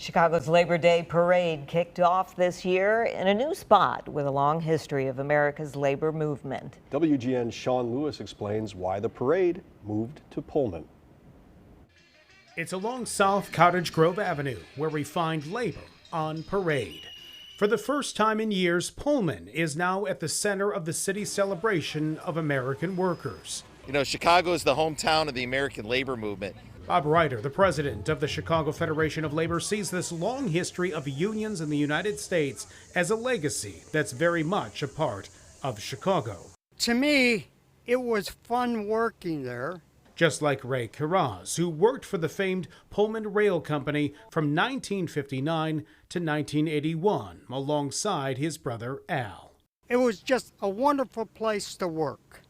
Chicago's Labor Day parade kicked off this year in a new spot with a long history of America's labor movement. WGN's Sean Lewis explains why the parade moved to Pullman. It's along South Cottage Grove Avenue where we find labor on parade. For the first time in years, Pullman is now at the center of the city's celebration of American workers. You know, Chicago is the hometown of the American labor movement. Bob Reiter, the president of the Chicago Federation of Labor, sees this long history of unions in the United States as a legacy that's very much a part of Chicago. To me, it was fun working there. Just like Ray Carraz, who worked for the famed Pullman Rail Company from 1959 to 1981, alongside his brother Al. It was just a wonderful place to work.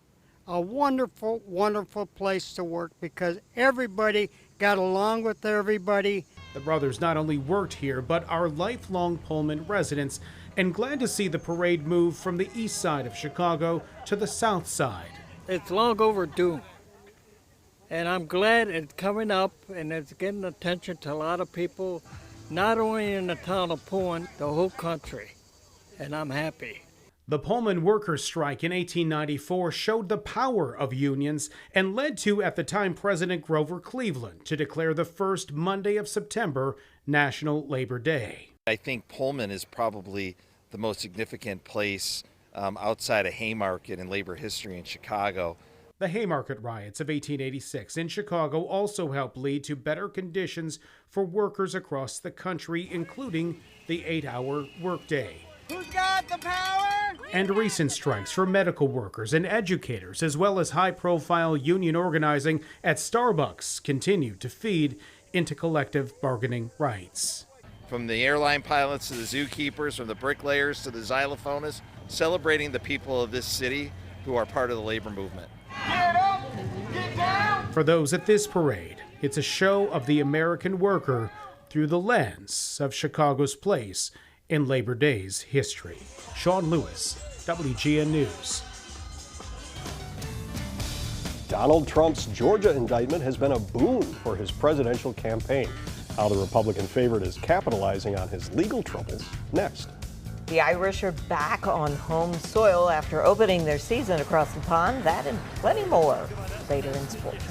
A wonderful, wonderful place to work because everybody got along with everybody. The brothers not only worked here, but are lifelong Pullman residents, and glad to see the parade move from the east side of Chicago to the south side. It's long overdue, and I'm glad it's coming up and it's getting attention to a lot of people, not only in the town of Pullman, the whole country, and I'm happy. The Pullman workers' strike in 1894 showed the power of unions and led to, at the time, President Grover Cleveland to declare the first Monday of September National Labor Day. I think Pullman is probably the most significant place outside of Haymarket in labor history in Chicago. The Haymarket riots of 1886 in Chicago also helped lead to better conditions for workers across the country, including the 8-hour workday. Who's got the power? And recent strikes for medical workers and educators, as well as high-profile union organizing at Starbucks, continue to feed into collective bargaining rights. From the airline pilots to the zookeepers, from the bricklayers to the xylophonists, celebrating the people of this city who are part of the labor movement. Get up, get down. For those at this parade, it's a show of the American worker through the lens of Chicago's place in Labor Day's history. Sean Lewis, WGN News. Donald Trump's Georgia indictment has been a boon for his presidential campaign. How the Republican favorite is capitalizing on his legal troubles next. The Irish are back on home soil after opening their season across the pond. That and plenty more later in sports.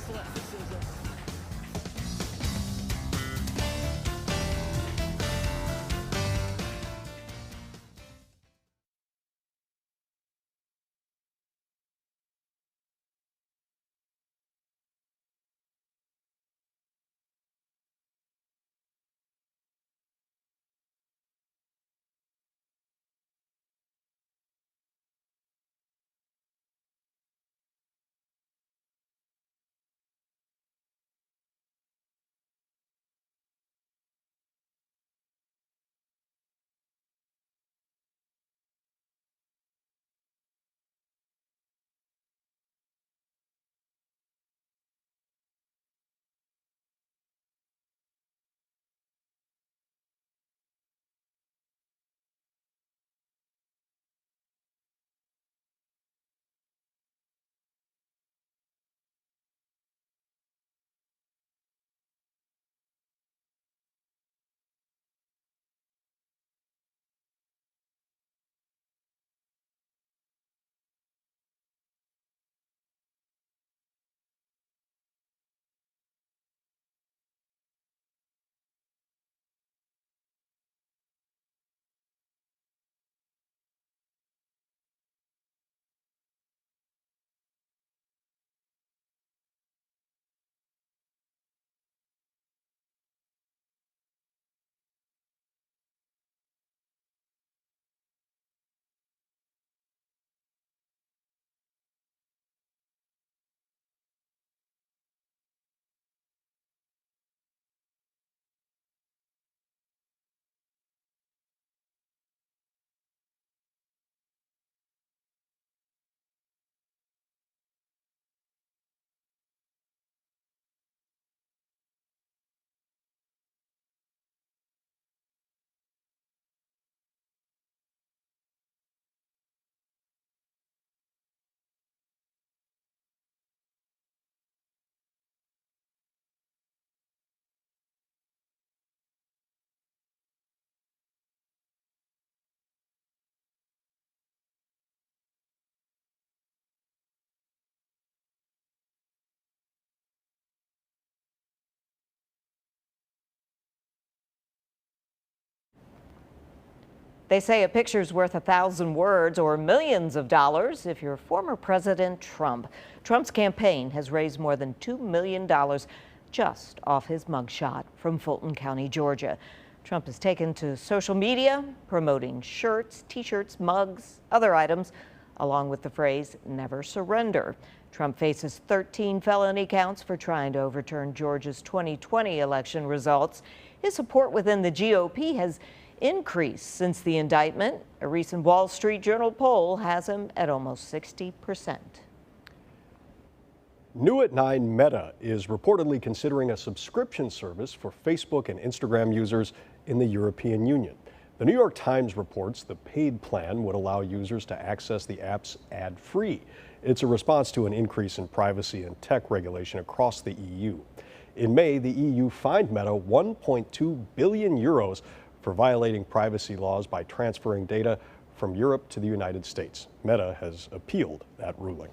They say a picture's worth 1,000 words or millions of dollars if you're former President Trump. Trump's campaign has raised more than $2 million just off his mugshot from Fulton County, Georgia. Trump has taken to social media promoting shirts, t-shirts, mugs, other items, along with the phrase, "Never surrender." Trump faces 13 felony counts for trying to overturn Georgia's 2020 election results. His support within the GOP has increased since the indictment. A recent Wall Street Journal poll has him at almost 60%. New at 9, Meta is reportedly considering a subscription service for Facebook and Instagram users in the European Union. The New York Times reports the paid plan would allow users to access the apps ad-free. It's a response to an increase in privacy and tech regulation across the EU. In May, the EU fined Meta 1.2 billion euros for violating privacy laws by transferring data from Europe to the United States. Meta has appealed that ruling.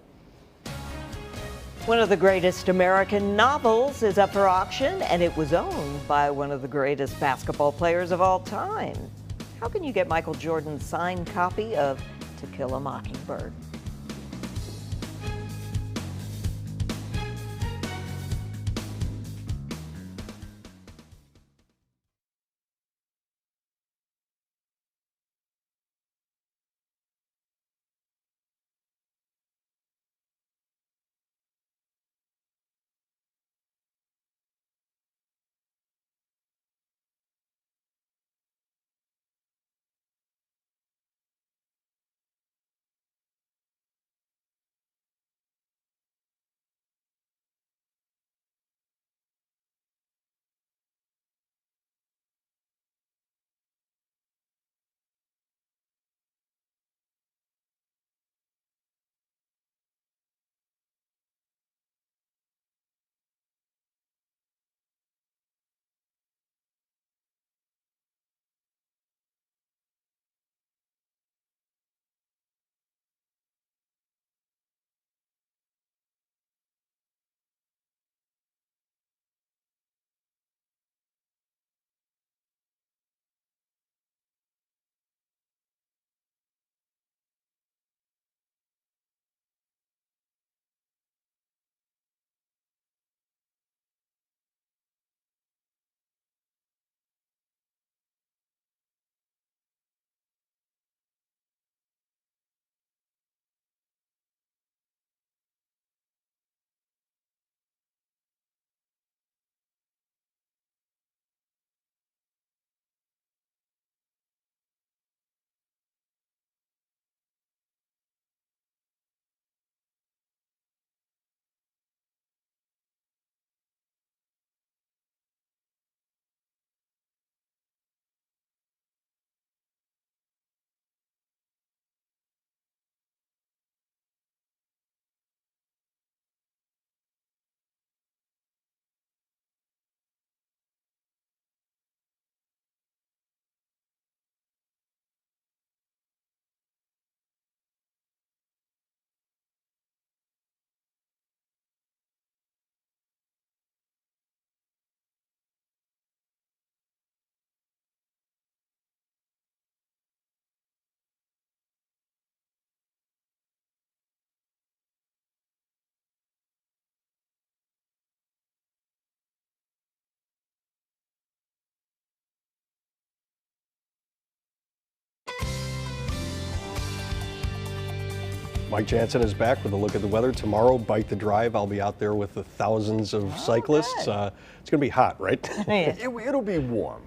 One of the greatest American novels is up for auction, and it was owned by one of the greatest basketball players of all time. How can you get Michael Jordan's signed copy of To Kill a Mockingbird? Mike Jansen is back with a look at the weather. Tomorrow, Bike the Drive. I'll be out there with the thousands of cyclists. It's going to be hot, right? It'll be warm.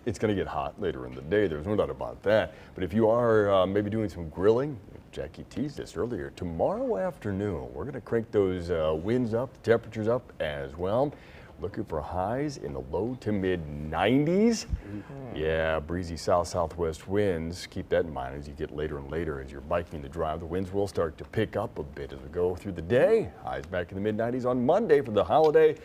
It's going to get hot later in the day. There's no doubt about that. But if you are maybe doing some grilling, Jackie teased this earlier, tomorrow afternoon, we're going to crank those winds up, the temperatures up as well. Looking for highs in the low to mid 90s. Yeah, breezy south-southwest winds. Keep that in mind as you get later and later as you're biking the drive. The winds will start to pick up a bit as we go through the day. Highs back in the mid 90s on Monday for the holiday,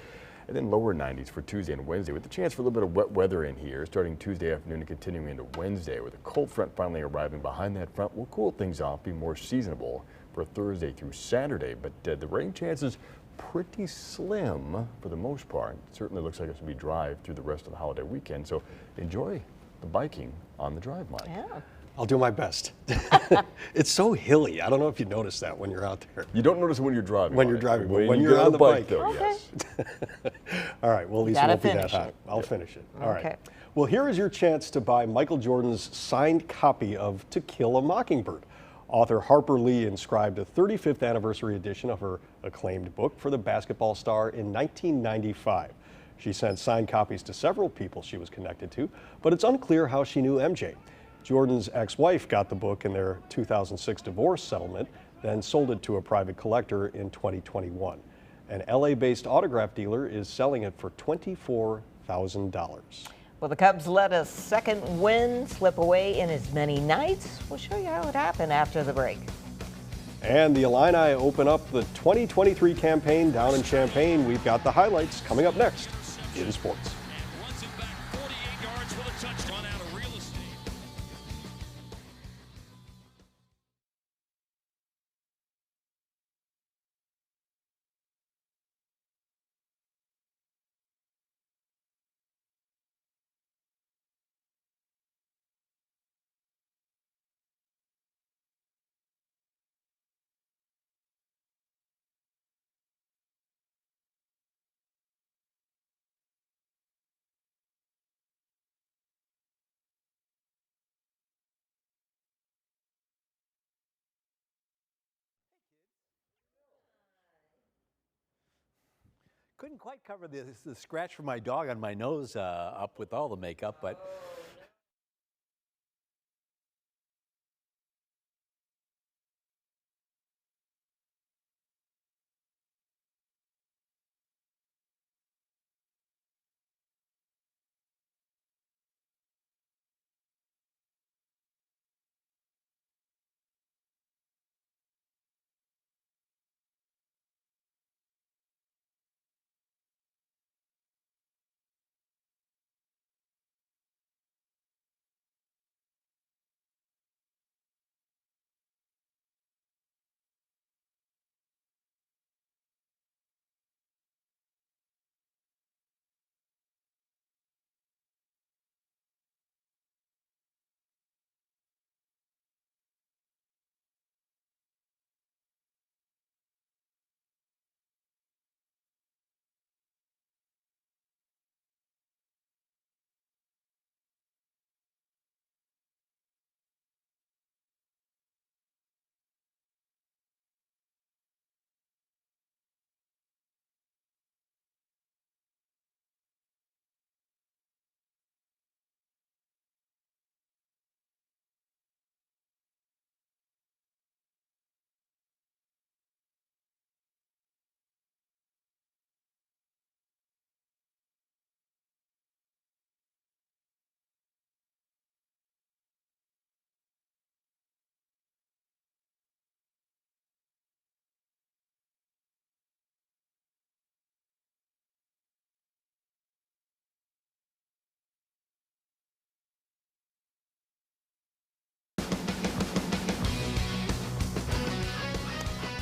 and then lower 90s for Tuesday and Wednesday with the chance for a little bit of wet weather in here starting Tuesday afternoon and continuing into Wednesday with a cold front finally arriving behind that front. Will cool things off, be more seasonable for Thursday through Saturday, but the rain chances pretty slim for the most part. It certainly looks like it's going to be dry through the rest of the holiday weekend, so enjoy the biking on the drive, Mike. Yeah. I'll do my best. It's so hilly. I don't know if you notice that when you're out there. You don't notice it when you're driving. When Mike. you're driving, but when when you you're get on the bike. though, Okay. yes. All right, well, at least it Gotta won't be that finish hot. it. I'll finish it. All right. Okay. Well, here is your chance to buy Michael Jordan's signed copy of To Kill a Mockingbird. Author Harper Lee inscribed a 35th anniversary edition of her acclaimed book for the basketball star in 1995. She sent signed copies to several people she was connected to, but it's unclear how she knew MJ. Jordan's ex-wife got the book in their 2006 divorce settlement, then sold it to a private collector in 2021. An LA-based autograph dealer is selling it for $24,000. Well, the Cubs let a second win slip away in as many nights. We'll show you how it happened after the break. And the Illini open up the 2023 campaign down in Champaign. We've got the highlights coming up next in sports. Runs it back 48 yards with a touchdown out of real estate. Couldn't quite cover the scratch from my dog on my nose up with all the makeup, but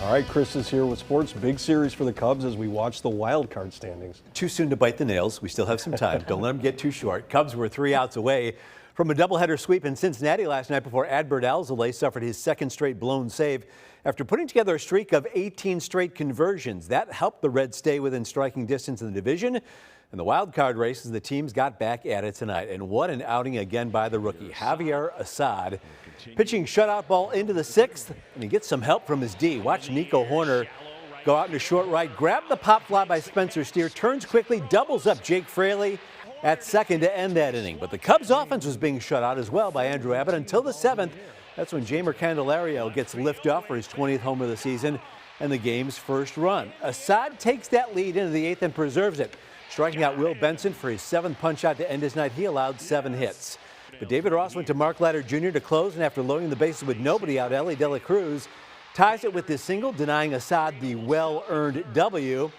All right, Chris is here with sports. Big series for the Cubs as we watch the wild card standings. too soon to bite the nails. We still have some time. Don't let them get too short. Cubs were 3 outs away from a doubleheader sweep in Cincinnati last night before Adbert Alzolay suffered his second straight blown save after putting together a streak of 18 straight conversions. That helped the Reds stay within striking distance in the division. And the wild card races, the teams got back at it tonight. And what an outing again by the rookie, Javier Assad. Pitching shutout ball into the sixth, and he gets some help from his D. Watch Nico Horner go out in a short right, grab the pop fly by Spencer Steer, turns quickly, doubles up Jake Fraley at second to end that inning. But the Cubs offense was being shut out as well by Andrew Abbott until the seventh. That's when Jeimer Candelario gets liftoff for his 20th home of the season and the game's first run. Assad takes that lead into the eighth and preserves it, striking out Will Benson for his seventh punch-out to end his night. He allowed 7 hits. But David Ross went to Mark Leiter Jr. to close, and after loading the bases with nobody out, Ellie De La Cruz ties it with this single, denying Assad the well-earned W.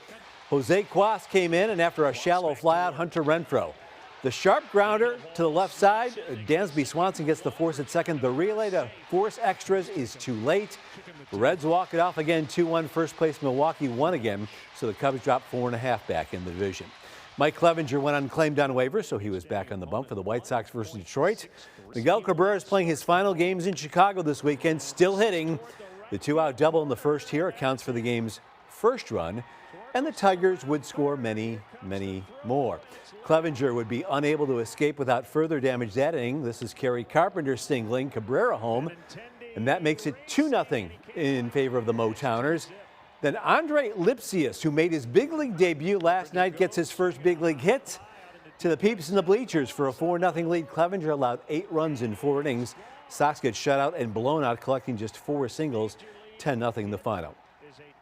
Jose Cuas came in, and after a shallow flyout, Hunter Renfroe. The sharp grounder to the left side. Dansby Swanson gets the force at second. The relay to force extras is too late. The Reds walk it off again, 2-1. First place Milwaukee won again, so the Cubs drop 4.5 back in the division. Mike Clevinger went unclaimed on waivers, so he was back on the bump for the White Sox versus Detroit. Miguel Cabrera is playing his final games in Chicago this weekend, still hitting. The 2-out double in the first here accounts for the game's first run, and the Tigers would score many, many more. Clevinger would be unable to escape without further damage that inning. This is Kerry Carpenter singling Cabrera home, and that makes it 2-0 in favor of the Motowners. Then Andre Lipsius, who made his big league debut last night, gets his first big league hit. To the peeps in the bleachers for a 4-0 lead. Clevinger allowed 8 runs in 4 innings. Sox get shut out and blown out, collecting just 4 singles. 10-0 the final.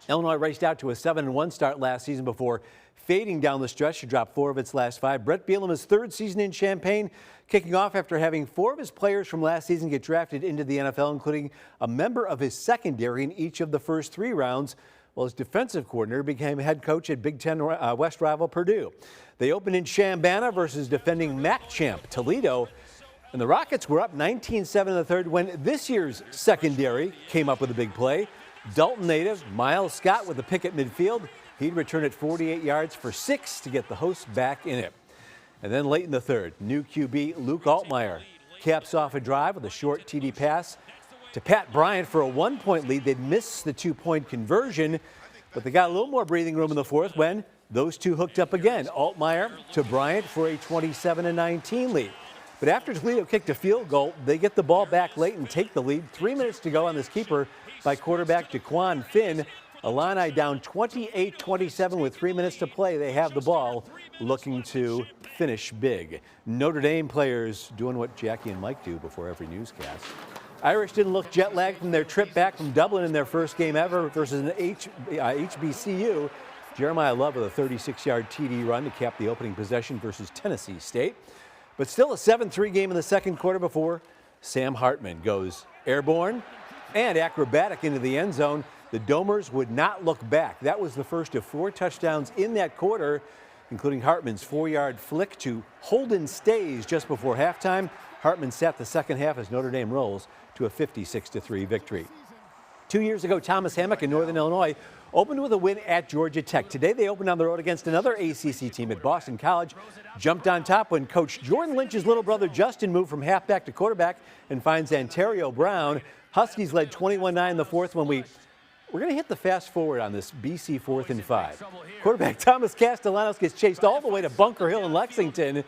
Illinois raced out to a 7-1 start last season before fading down the stretch to drop 4 of its last 5. Brett Bielema's 3rd season in Champaign, kicking off after having 4 of his players from last season get drafted into the NFL, including a member of his secondary in each of the first 3 rounds. While his defensive coordinator became head coach at Big Ten West rival Purdue. They opened in Chambana versus defending MAC champ Toledo. And the Rockets were up 19-7 in the third when this year's secondary came up with a big play. Dalton native Miles Scott with a pick at midfield. He'd return it 48 yards for 6 to get the hosts back in it. And then late in the third, new QB Luke Altmaier caps off a drive with a short TD pass to Pat Bryant for a 1-point lead. They'd missed the 2-point conversion, but they got a little more breathing room in the fourth when those two hooked up again. Altmaier to Bryant for a 27-19 lead. But after Toledo kicked a field goal, they get the ball back late and take the lead. 3 minutes to go on this keeper by quarterback Daquan Finn. Illini down 28-27 with 3 minutes to play. They have the ball, looking to finish big. Notre Dame players doing what Jackie and Mike do before every newscast. Irish didn't look jet lagged from their trip back from Dublin in their first game ever versus an HBCU. Jeremiah Love with a 36-yard TD run to cap the opening possession versus Tennessee State. But still a 7-3 game in the second quarter before Sam Hartman goes airborne and acrobatic into the end zone. The Domers would not look back. That was the first of 4 touchdowns in that quarter, including Hartman's 4-yard flick to Holden Stays just before halftime. Hartman sat the second half as Notre Dame rolls to a 56-3 victory. 2 years ago, Thomas Hammock in Northern Illinois opened with a win at Georgia Tech. Today, they opened on the road against another ACC team at Boston College. Jumped on top when Coach Jordan Lynch's little brother Justin moved from halfback to quarterback and finds Ontario Brown. Huskies led 21-9 in the fourth when we're going to hit the fast forward on this BC 4th and 5. Quarterback Thomas Castellanos gets chased all the way to Bunker Hill in Lexington.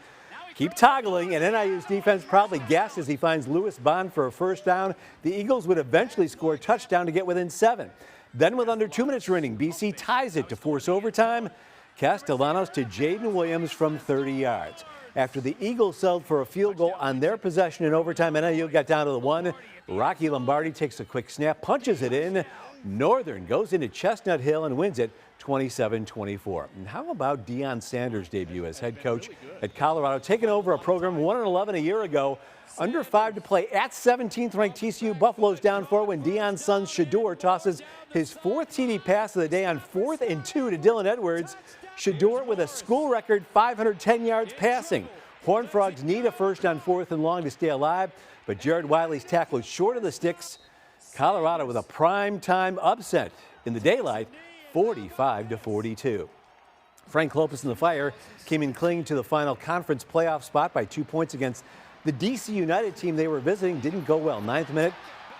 Keep toggling, and NIU's defense probably gassed as he finds Lewis Bond for a first down. The Eagles would eventually score a touchdown to get within 7. Then with under 2 minutes remaining, BC ties it to force overtime. Castellanos to Jaden Williams from 30 yards. After the Eagles settled for a field goal on their possession in overtime, NIU got down to the 1. Rocky Lombardi takes a quick snap, punches it in. Northern goes into Chestnut Hill and wins it 27-24. And how about Deion Sanders' debut as head coach at Colorado, taking over a program 1-11 a year ago. Under 5 to play at 17th ranked TCU. Buffalo's down 4 when Deion's son Shador tosses his 4th TD pass of the day on 4th and 2 to Dylan Edwards. Shador with a school record 510 yards passing. Horned Frogs need a first on 4th and long to stay alive, but Jared Wiley's tackle is short of the sticks. Colorado with a prime-time upset in the daylight, 45-42. Frank Lopez and the Fire came in clinging to the final conference playoff spot by 2 points against the DC United team they were visiting. Didn't go well. 9th minute,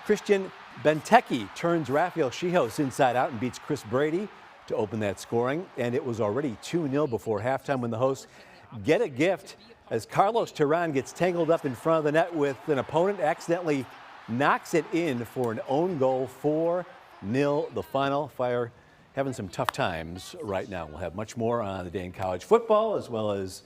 Christian Benteke turns Rafael Chijos inside out and beats Chris Brady to open that scoring. And it was already 2-0 before halftime when the hosts get a gift as Carlos Terán gets tangled up in front of the net with an opponent, accidentally knocks it in for an own goal. 4-0 the final. Fire having some tough times right now. We'll have much more on the day in college football as well as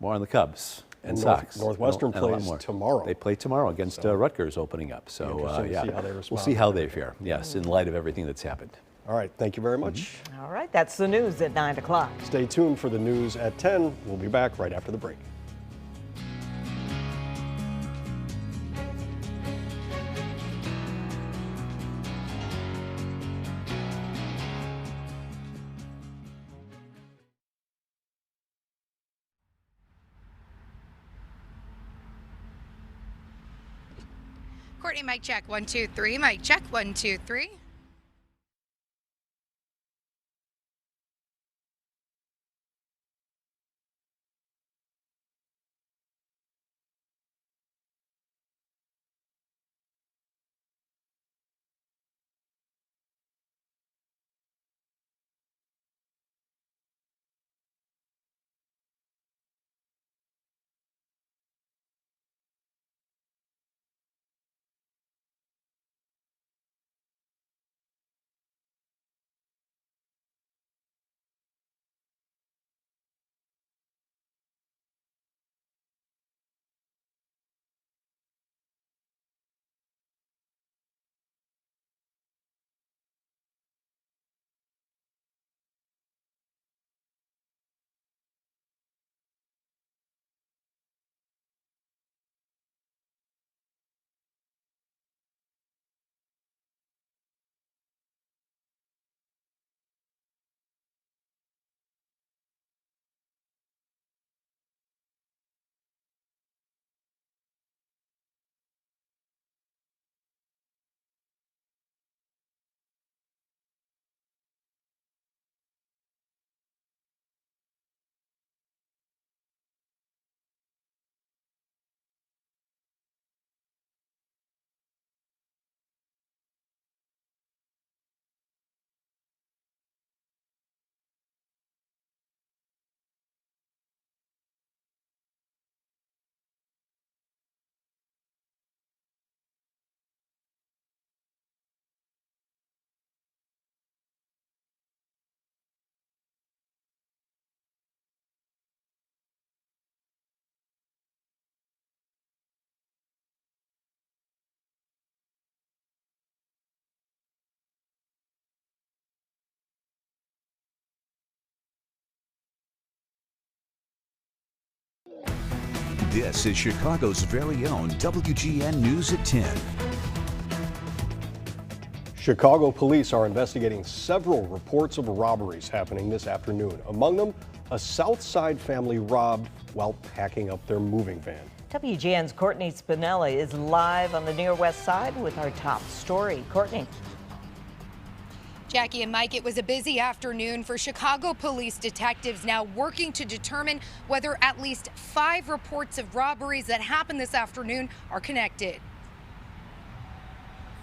more on the Cubs and Sox. Northwestern plays tomorrow. They play tomorrow against Rutgers opening up. So yeah, we'll see how they fare. Yes, in light of everything that's happened. All right, thank you very much. All right, that's the news at 9 o'clock. Stay tuned for the news at 10. We'll be back right after the break. Courtney, mic check, 1, 2, 3. Mic check, 1, 2, 3. This is Chicago's very own WGN News at 10. Chicago police are investigating several reports of robberies happening this afternoon. Among them, a South Side family robbed while packing up their moving van. WGN's Courtney Spinelli is live on the Near West Side with our top story. Courtney. Jackie and Mike, it was a busy afternoon for Chicago police detectives now working to determine whether at least 5 reports of robberies that happened this afternoon are connected.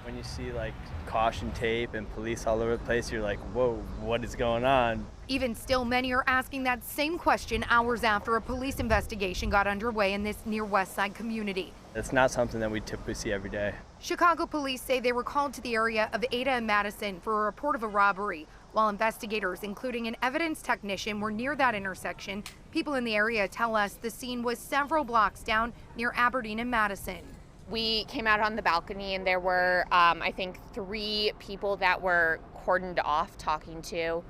When you see like caution tape and police all over the place, you're like, whoa, what is going on? Even still, many are asking that same question hours after a police investigation got underway in this Near West Side community. It's not something that we typically see every day. Chicago police say they were called to the area of Ada and Madison for a report of a robbery. While investigators, including an evidence technician, were near that intersection, people in the area tell us the scene was several blocks down near Aberdeen and Madison. We came out on the balcony and there were, I think, 3 people that were cordoned off talking to,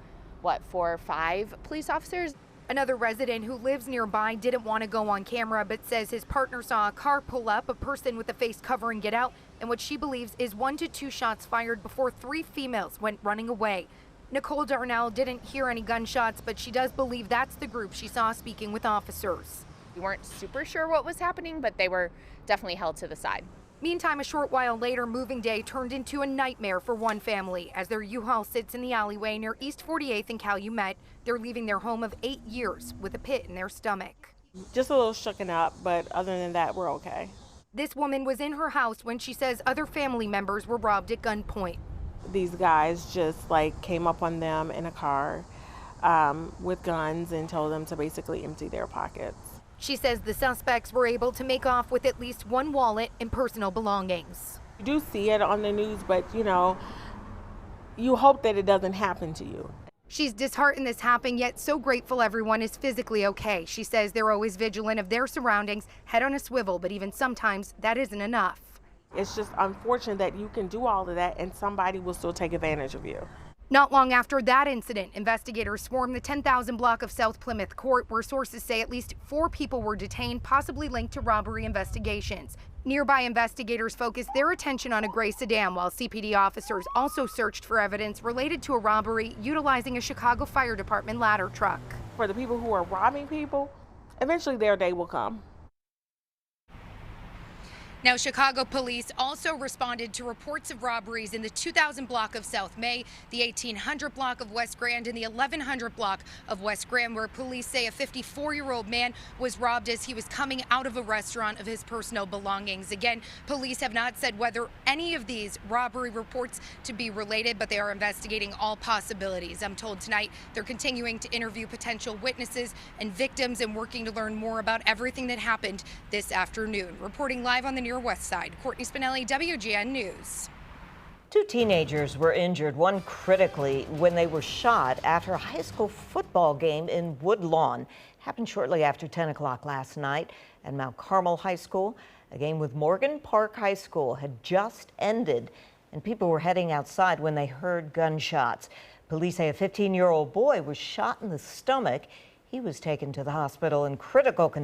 4 or 5 police officers. Another resident who lives nearby didn't want to go on camera, but says his partner saw a car pull up, a person with a face covering get out, and what she believes is 1 to 2 shots fired before 3 females went running away. Nicole Darnell didn't hear any gunshots, but she does believe that's the group she saw speaking with officers. We weren't super sure what was happening, but they were definitely held to the side. Meantime, a short while later, moving day turned into a nightmare for one family as their U-Haul sits in the alleyway near East 48th and Calumet. They're leaving their home of 8 years with a pit in their stomach. Just a little shooken up, but other than that, we're okay. This woman was in her house when she says other family members were robbed at gunpoint. These guys just came up on them in a car with guns and told them to basically empty their pockets. She says the suspects were able to make off with at least 1 wallet and personal belongings. You do see it on the news, but you hope that it doesn't happen to you. She's disheartened this happened, yet so grateful everyone is physically okay. She says they're always vigilant of their surroundings, head on a swivel, but even sometimes that isn't enough. It's just unfortunate that you can do all of that and somebody will still take advantage of you. Not long after that incident, investigators swarmed the 10,000 block of South Plymouth Court, where sources say at least 4 people were detained, possibly linked to robbery investigations. Nearby investigators focused their attention on a gray sedan, while CPD officers also searched for evidence related to a robbery utilizing a Chicago Fire Department ladder truck. For the people who are robbing people, eventually their day will come. Now, Chicago police also responded to reports of robberies in the 2000 block of South May, the 1800 block of West Grand, and the 1100 block of West Grand, where police say a 54-year-old man was robbed as he was coming out of a restaurant of his personal belongings. Again, police have not said whether any of these robbery reports to be related, but they are investigating all possibilities. I'm told tonight they're continuing to interview potential witnesses and victims and working to learn more about everything that happened this afternoon. Reporting live on the Near West Side, Courtney Spinelli, WGN News. 2 teenagers were injured, one critically, when they were shot after a high school football game in Woodlawn. Happened shortly after 10 o'clock last night at Mount Carmel High School. A game with Morgan Park High School had just ended, and people were heading outside when they heard gunshots. Police say a 15-year-old boy was shot in the stomach. He was taken to the hospital in critical condition.